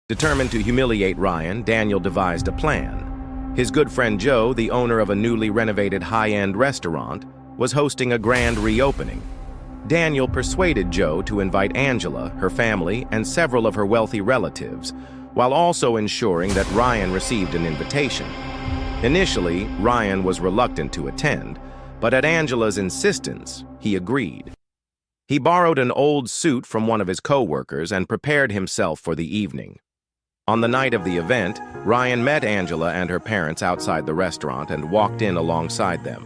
Determined to humiliate Ryan, Daniel devised a plan. His good friend Joe, the owner of a newly renovated high-end restaurant, was hosting a grand reopening. Daniel persuaded Joe to invite Angela, her family, and several of her wealthy relatives, while also ensuring that Ryan received an invitation. Initially, Ryan was reluctant to attend, but at Angela's insistence, he agreed. He borrowed an old suit from one of his co-workers and prepared himself for the evening. On the night of the event, Ryan met Angela and her parents outside the restaurant and walked in alongside them.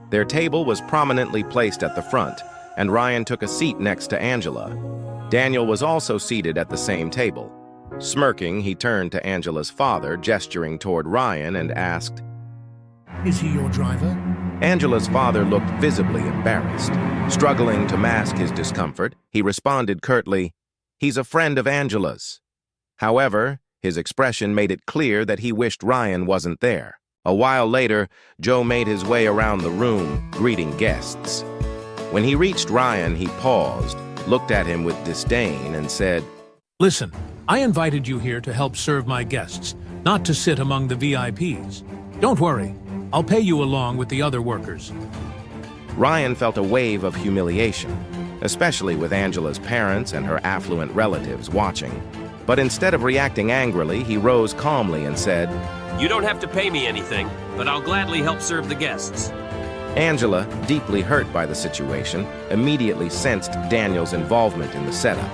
Their table was prominently placed at the front, and Ryan took a seat next to Angela. Daniel was also seated at the same table. Smirking, he turned to Angela's father, gesturing toward Ryan, and asked, "Is he your driver?" Angela's father looked visibly embarrassed. Struggling to mask his discomfort, he responded curtly, "He's a friend of Angela's." However, his expression made it clear that he wished Ryan wasn't there. A while later, Joe made his way around the room, greeting guests. When he reached Ryan, he paused, looked at him with disdain, and said, "Listen, I invited you here to help serve my guests, not to sit among the VIPs. Don't worry, I'll pay you along with the other workers." Ryan felt a wave of humiliation, especially with Angela's parents and her affluent relatives watching. But instead of reacting angrily, he rose calmly and said, "You don't have to pay me anything, but I'll gladly help serve the guests." Angela, deeply hurt by the situation, immediately sensed Daniel's involvement in the setup.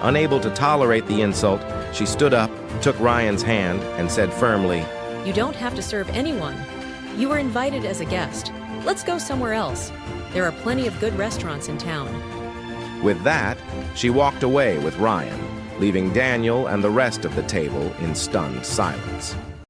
Unable to tolerate the insult, she stood up, took Ryan's hand, and said firmly, "You don't have to serve anyone. You were invited as a guest. Let's go somewhere else. There are plenty of good restaurants in town." With that, she walked away with Ryan, leaving Daniel and the rest of the table in stunned silence.